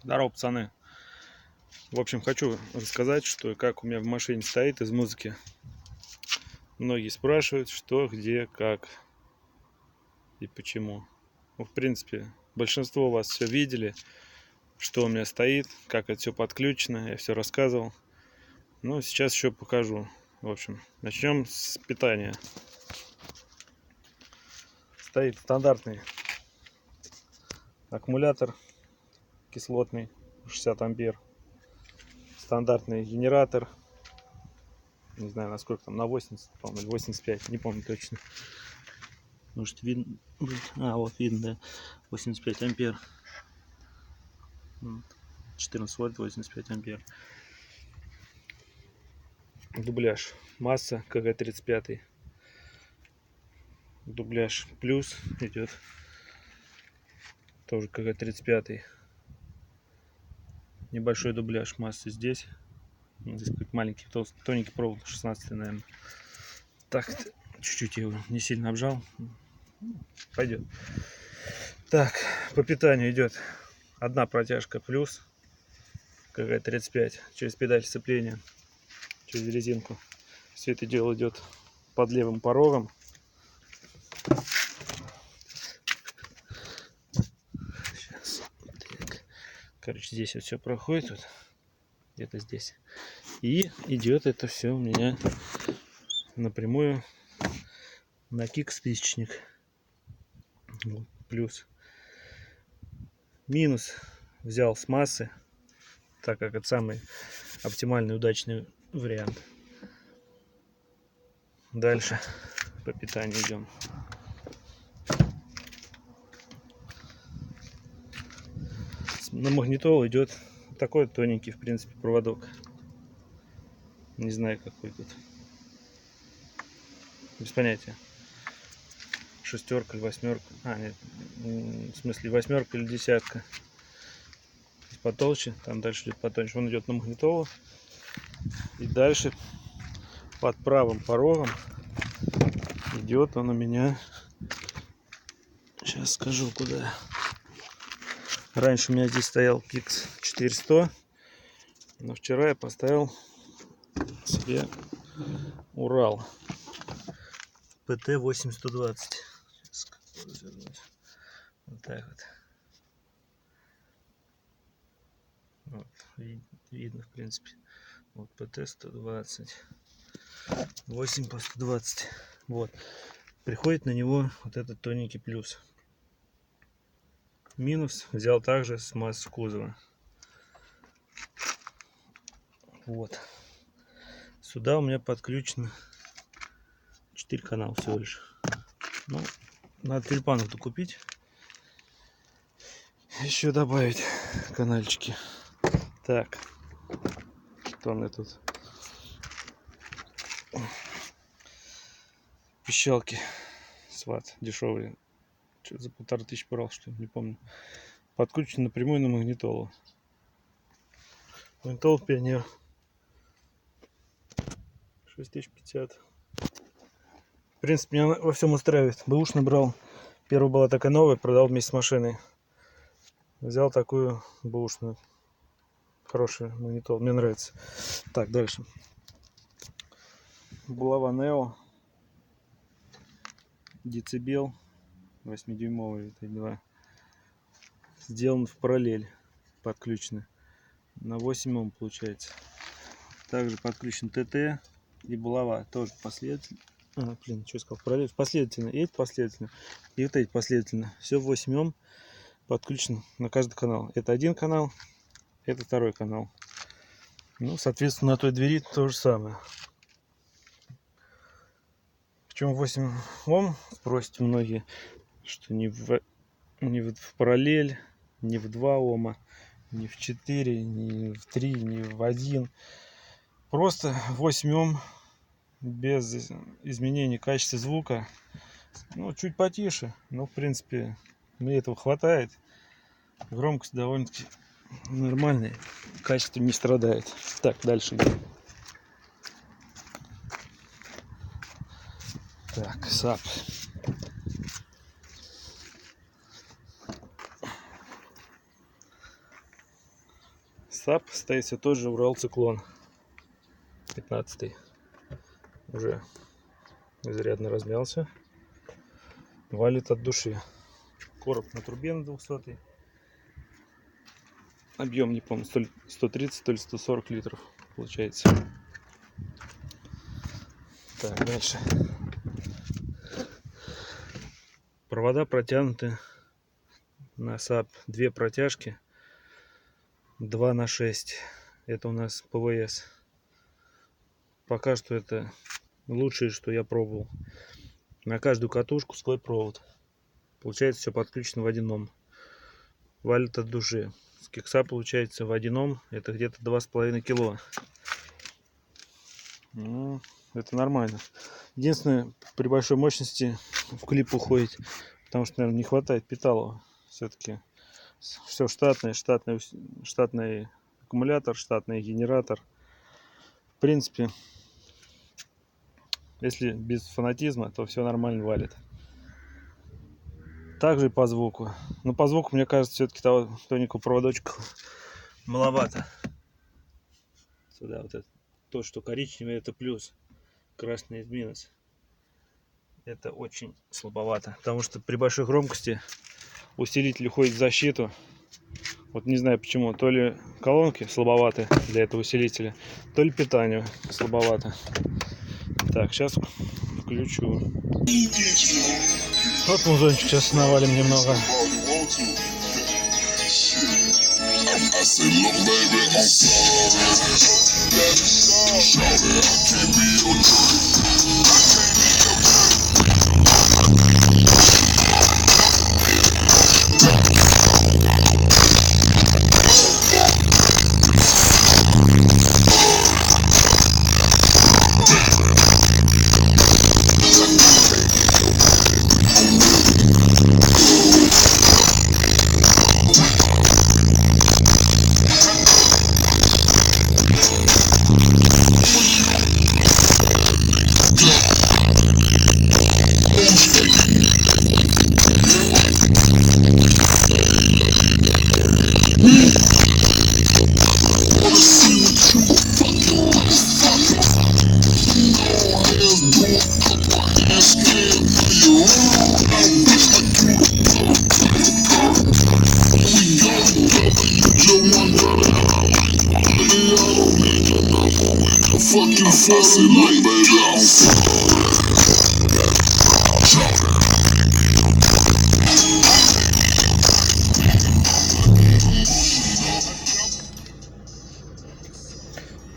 Здорово, пацаны. В общем, хочу рассказать, что как у меня в машине стоит из музыки. Многие спрашивают, что, где, как и почему. Ну, в принципе, большинство вас все видели, что у меня стоит, как это все подключено, я все рассказывал. Ну, сейчас еще покажу. В общем, начнем с питания. Стоит стандартный аккумулятор кислотный, 60 ампер. Стандартный генератор. Не знаю, насколько там, на 80, по-моему, или 85, не помню точно. Может, видно? Вот видно, да. 85 ампер. 14 вольт, 85 ампер. Дубляж. Масса КГ-35. Дубляж плюс идет. Тоже КГ-35. Небольшой дубляж массы здесь. Здесь какой-то маленький, тоненький провод, 16, наверное. Так, чуть-чуть я его не сильно обжал. Пойдет. Так, по питанию идет одна протяжка плюс КГ-35 через педаль сцепления, через резинку. Все это дело идет под левым порогом. Сейчас. Так. Короче, здесь вот все проходит, вот где-то здесь. И идет это все у меня напрямую на кик-спичечник. Вот, плюс. Минус взял с массы, так как это самый оптимальный, удачный вариант. Дальше по питанию идем. На магнитолу идет такой тоненький, в принципе, проводок. Не знаю, какой тут. Без понятия. Шестерка или восьмерка. Нет. В смысле, восьмерка или десятка. Потолще. Там дальше идет потоньше. Он идет на магнитолу. И дальше под правым порогом идет он у меня. Сейчас скажу куда. Раньше у меня здесь стоял Kix 400. Но вчера я поставил себе Урал ПТ-8120. Вот так вот. Вот, видно, в принципе. Вот ПТ-120. 8 по 120. Вот. Приходит на него вот этот тоненький плюс. Минус взял также с массы кузова. Вот. Сюда у меня подключено 4 канала всего лишь. Ну, надо тюльпанов-то купить. Еще добавить канальчики. Так. Что у меня тут? Пищалки. Сват. Дешевые. Что-то за 1500 брал, что ли, не помню. Подключен напрямую на магнитолу. Магнитола Пионер. 6050. В принципе, меня во всем устраивает. Бэушный брал. Первая была такая новая, продал вместе с машиной. Взял такую бэушную. Хорошая магнитола. Мне нравится. Так, дальше. Булава Нео. Децибел. 8-дюймовый. Это 2. Сделан в параллель. Подключено. На 8 Ом получается. Также подключен ТТ и булава. Тоже последовательно. Что я сказал? Параллель. Последовательно. И эти последовательно. И вот эти последовательно. Все в 8 Ом подключено на каждый канал. Это один канал. Это второй канал. Ну, соответственно, на той двери то же самое. Причем 8 Ом, спросите многие, что не в параллель, не в 2 Ома, не в 4, не в 3, не в 1. Просто 8 Ом без изменения качества звука. Ну, чуть потише, но в принципе мне этого хватает. Громкость довольно-таки нормальная, качество не страдает. Так, дальше идем. Так, САП. САП стоит все тот же Урал Циклон 15. Уже изрядно размялся. Валит от души. Короб на трубе на 200. Объем, не помню, 130, то ли 140 литров получается. Так, дальше. Провода протянуты на САП. 2 протяжки. 2х6. Это у нас ПВС. Пока что это лучшее, что я пробовал. На каждую катушку свой провод. Получается все подключено в одином. Валит от души. С кекса получается в одином. Это где-то 2,5 кило. Ну, это нормально. Единственное, при большой мощности в клип уходит. Потому что, наверное, не хватает питала. Все-таки все штатный аккумулятор, штатный генератор. В принципе, если без фанатизма, то все нормально валит. Также по звуку. Но по звуку, мне кажется, все-таки тоненького проводочка маловато. Сюда вот это. То, что коричневый, это плюс. Красный это минус. Это очень слабовато. Потому что при большой громкости усилитель уходит в защиту. Вот не знаю почему. То ли колонки слабоваты для этого усилителя, то ли питание слабовато. Так, сейчас включу. Вот музончик сейчас навалим немного.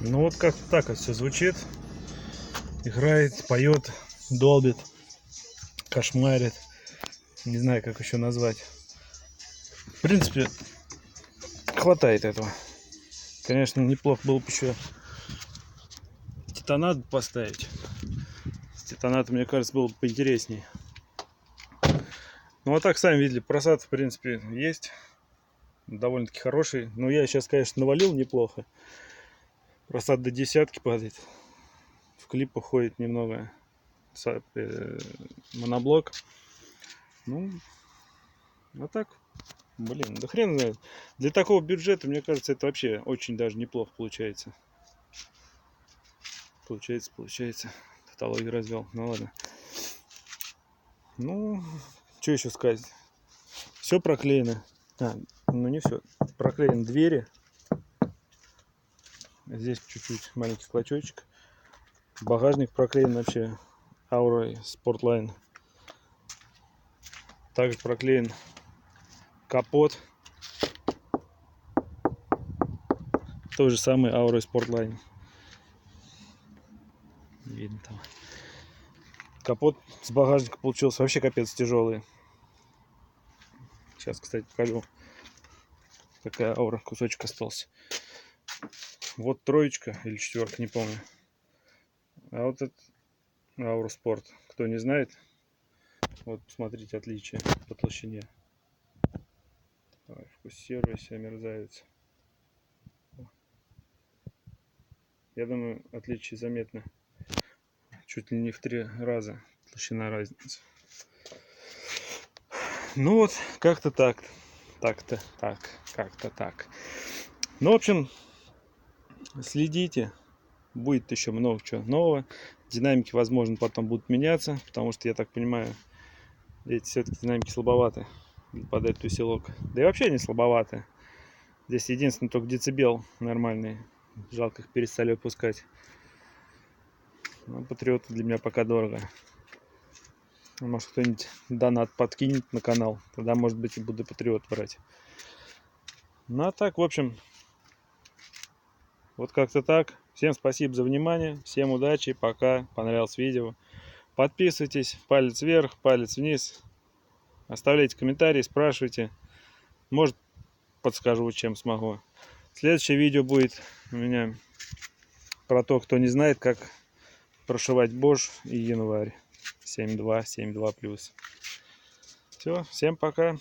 Ну вот как-то так вот все звучит. Играет, поет, долбит, кошмарит. Не знаю, как еще назвать. В принципе, хватает этого. Конечно, неплохо было бы еще титанат поставить. С титанатом, мне кажется, было бы поинтереснее. Ну а так, сами видели, просад, в принципе, есть. Довольно-таки хороший. Но я сейчас, конечно, навалил неплохо. Просад до 10 падает. В клип уходит немного моноблок. Ну, а так, блин, да хрен знает. Для такого бюджета, мне кажется, это вообще очень даже неплохо получается. Получается. Тавтологию развел. Ну ладно. Ну, что еще сказать? Все проклеено. Ну не все. Проклеены двери. Здесь чуть-чуть маленький клочочек. Багажник проклеен вообще аурой Sportline. Также проклеен капот. Той же самый аурой Sportline. Видно там. Капот с багажника получился вообще капец тяжелый. Сейчас, кстати, покажу. Какая аура, кусочек остался. Вот 3 или 4, не помню. А вот это Аура Спорт. Кто не знает, вот посмотрите отличие по толщине. Давай, фокусируйся, мерзавец. Я думаю, отличие заметно. Чуть ли не в 3 раза толщина разницы. Ну вот, как-то так. Как-то так. Ну, в общем, следите. Будет еще много чего нового. Динамики, возможно, потом будут меняться, потому что, я так понимаю, эти все-таки динамики слабоваты под этот усилок. Да и вообще они слабоваты. Здесь единственное только децибел нормальный. Жалко их перестали выпускать. Но Патриот для меня пока дорого. Может, кто-нибудь донат подкинет на канал. Тогда, может быть, и буду Патриот брать. Ну, а так, в общем, вот как-то так. Всем спасибо за внимание. Всем удачи. Пока. Понравилось видео. Подписывайтесь. Палец вверх, палец вниз. Оставляйте комментарии, спрашивайте. Может, подскажу, чем смогу. Следующее видео будет у меня про то, кто не знает, как прошивать Bosch и январь 7.2, 7.2+. Все, всем пока.